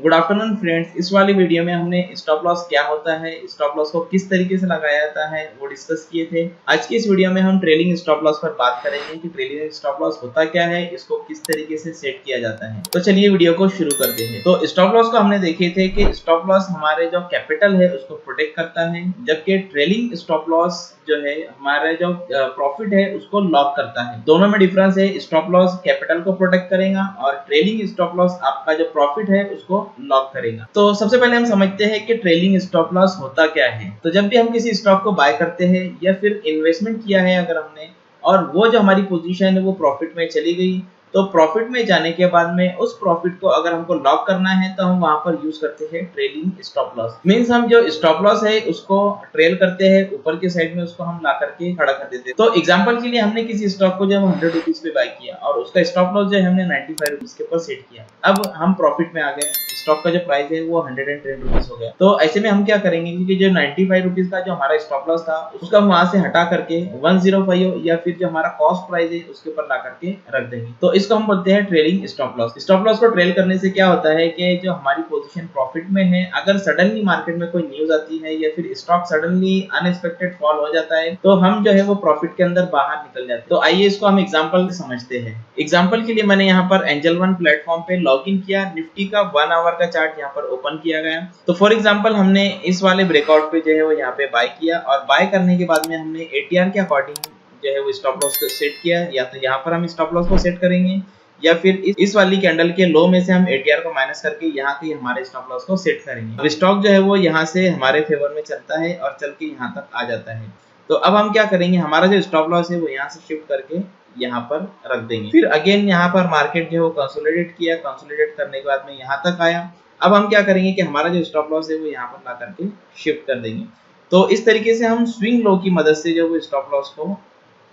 Good afternoon friends. इस वाली video में हमने स्टॉप लॉस क्या होता है, स्टॉप लॉस को किस तरीके से लगाया जाता है वो डिस्कस किए थे। आज की इस वीडियो में हम ट्रेलिंग स्टॉप लॉस पर बात करेंगे कि ट्रेलिंग स्टॉप लॉस होता क्या है, इसको किस तरीके से सेट किया जाता है। तो चलिए वीडियो को शुरू करते हैं। तो स्टॉप लॉस को हमने देखे थे कि स्टॉप लॉस हमारे जो कैपिटल है उसको प्रोटेक्ट करता है, जबकि ट्रेलिंग स्टॉप लॉस जो है हमारे जो प्रॉफिट है उसको लॉक करता है। दोनों में डिफरेंस है। स्टॉप लॉस कैपिटल को प्रोटेक्ट करेगा और ट्रेलिंग स्टॉप लॉस आपका जो प्रॉफिट है उसको लॉक करेगा। तो सबसे पहले हम समझते हैं कि ट्रेलिंग स्टॉप लॉस होता क्या है। तो जब भी हम किसी स्टॉक को बाय करते हैं या फिर इन्वेस्टमेंट किया है अगर हमने, और वो जो हमारी पोजीशन है वो प्रॉफिट में चली गई, तो प्रॉफिट में जाने के बाद में उस प्रॉफिट को अगर हमको लॉक करना है तो हम वहां पर यूज करते हैं ट्रेलिंग स्टॉप लॉस। मींस हम जो स्टॉप लॉस है उसको ट्रेल करते हैं, ऊपर के साइड में उसको हम ला करके खड़ा कर देते हैं। तो एग्जांपल के लिए हमने किसी स्टॉक को जब 100 रुपीज पे बाय किया और उसका स्टॉप लॉस जो है हमने 95 रुपीज के ऊपर सेट किया। अब हम प्रॉफिट में आ गए, स्टॉक का जो प्राइस है वो 110 रुपीज हो गया। तो ऐसे में हम क्या करेंगे, क्योंकि जो 95 रुपीज का जो हमारा स्टॉप लॉस था उसका हम वहां से हटा करके 105 या फिर जो हमारा कॉस्ट प्राइस है उसके ऊपर ला करके रख देंगे। तो इसको हम बोलते हैं trailing stop loss. Stop loss को ट्रेल करने से क्या होता है कि जो हमारी पोजीशन प्रॉफिट में है, अगर सडनली मार्केट में कोई न्यूज आती है या फिर स्टॉक सडनली अनएक्सपेक्टेड फॉल हो जाता है तो हम जो है वो प्रॉफिट के अंदर बाहर निकल जाते हैं। तो आइए इसको हम एग्जांपल से समझते हैं। एग्जांपल के लिए मैंने यहाँ पर एंजल वन प्लेटफॉर्म पे लॉग इन किया, निफ्टी का 1 आवर का चार्ट यहाँ पर ओपन किया गया। तो फॉर एग्जांपल हमने इस वाले ब्रेकआउट पे जो है वो यहाँ पे बाय किया और बाय करने के बाद में हमने एटीआर के अकॉर्डिंग जो है वो स्टॉप लॉस को सेट किया। या तो यहाँ पर हम स्टॉप लॉस को सेट करेंगे या फिर इस वाली कैंडल के लो में से हम एटीआर को माइनस करके यहाँ के हमारे स्टॉप लॉस को सेट करेंगे। अब स्टॉक जो है वो यहाँ से हमारे फेवर में चलता है और चल के यहाँ तक आ जाता है। तो अब हम क्या करेंगे, हमारा जो स्टॉप लॉस है वो यहाँ से शिफ्ट करके यहाँ पर रख देंगे। फिर अगेन यहाँ पर मार्केट जो है वो कंसोलिडेट किया, कंसोलिडेट करने के बाद में यहाँ तक आया। अब हम क्या करेंगे कि हमारा जो स्टॉप लॉस है वो यहाँ पर ला करके शिफ्ट कर देंगे। तो इस तरीके से हम स्विंग लो की मदद से जो वो स्टॉप लॉस को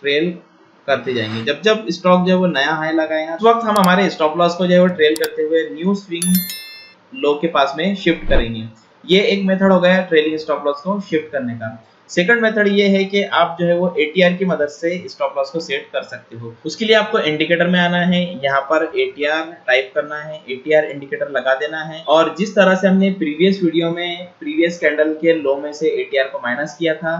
ट्रेल करते जाएंगे। जब जब स्टॉक जो है वो नया हाई लगाएगा उस वक्त हम हमारे स्टॉप लॉस को जो है वो ट्रेल करते हुए न्यू स्विंग लो के पास में शिफ्ट करेंगे। ये एक मेथड हो गया ट्रेलिंग स्टॉप लॉस को शिफ्ट करने का। सेकंड मेथड ये है कि आप जो है वो एटीआर की मदद से स्टॉप लॉस को सेट कर सकते हो। उसके लिए आपको इंडिकेटर में आना है, यहाँ पर एटीआर टाइप करना है, एटीआर इंडिकेटर लगा देना है और जिस तरह से हमने प्रीवियस वीडियो में प्रीवियस कैंडल के लो में से एटीआर को माइनस किया था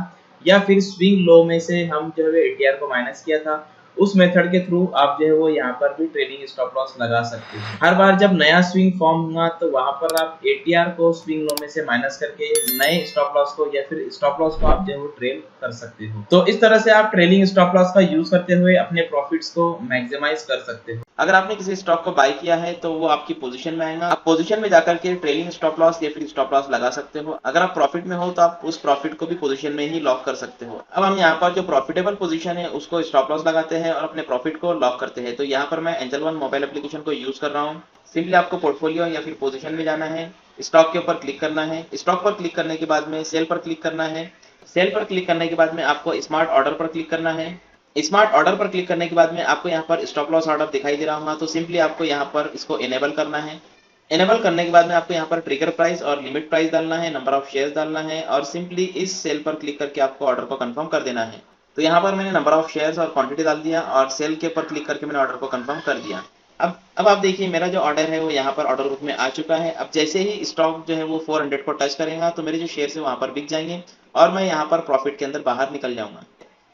या फिर स्विंग लो में से हम जो है एटीआर को माइनस किया था, उस मेथड के थ्रू आप जो है वो यहाँ पर भी ट्रेलिंग स्टॉप लॉस लगा सकते हो। हर बार जब नया स्विंग फॉर्म हुआ तो वहां पर आप एटीआर को स्विंग लो में से माइनस करके नए स्टॉप लॉस को या फिर स्टॉप लॉस को आप जो है वो ट्रेल कर सकते हो। तो इस तरह से आप ट्रेलिंग स्टॉप लॉस का यूज करते हुए अपने प्रॉफिट्स को मैक्सिमाइज कर सकते हो। अगर आपने किसी स्टॉक को बाय किया है तो वो आपकी पोजीशन में आएगा, आप पोजीशन में जाकर के ट्रेलिंग स्टॉप लॉस या फिर स्टॉप लॉस लगा सकते हो। अगर आप प्रॉफिट में हो तो आप उस प्रॉफिट को भी पोजीशन में ही लॉक कर सकते हो। अब हम यहाँ पर जो प्रॉफिटेबल पोजीशन है उसको स्टॉप लॉस लगाते हैं और अपने प्रॉफिट को लॉक करते हैं। तो यहाँ पर मैं एंजल वन मोबाइल एप्लीकेशन को यूज कर रहा हूँ। सिंपली आपको पोर्टफोलियो या फिर पोजीशन में जाना है, स्टॉक के ऊपर क्लिक करना है, स्टॉक पर क्लिक करने के बाद में सेल पर क्लिक करना है, सेल पर क्लिक करने के बाद में आपको स्मार्ट ऑर्डर पर क्लिक करना है। स्मार्ट ऑर्डर पर क्लिक करने के बाद में आपको यहाँ पर स्टॉप लॉस ऑर्डर दिखाई दे रहा होगा, तो सिंपली आपको यहाँ पर इसको इनेबल करना है। इनेबल करने के बाद में आपको यहाँ पर ट्रिगर प्राइस और लिमिट प्राइस डालना है, नंबर ऑफ शेयर्स डालना है और सिंपली इस सेल पर क्लिक करके आपको ऑर्डर को कंफर्म कर देना है। तो यहाँ पर मैंने नंबर ऑफ शेयर्स और क्वांटिटी डाल दिया और सेल के ऊपर क्लिक करके मैंने ऑर्डर को कंफर्म कर दिया। अब आप देखिए मेरा जो ऑर्डर है वो यहाँ पर ऑर्डर बुक में आ चुका है। अब जैसे ही स्टॉक जो है वो 400 को टच करेगा तो मेरे जो शेयर है वहां पर बिक जाएंगे और मैं यहाँ पर प्रॉफिट के अंदर बाहर निकल जाऊंगा।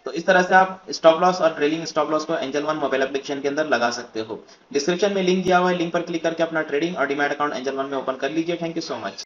तो इस तरह से आप स्टॉप लॉस और ट्रेलिंग स्टॉप लॉस को एंजल वन मोबाइल एप्लीकेशन के अंदर लगा सकते हो। डिस्क्रिप्शन में लिंक दिया हुआ है, लिंक पर क्लिक करके अपना ट्रेडिंग और डीमैट अकाउंट एंजल वन में ओपन कर लीजिए। Thank you so much.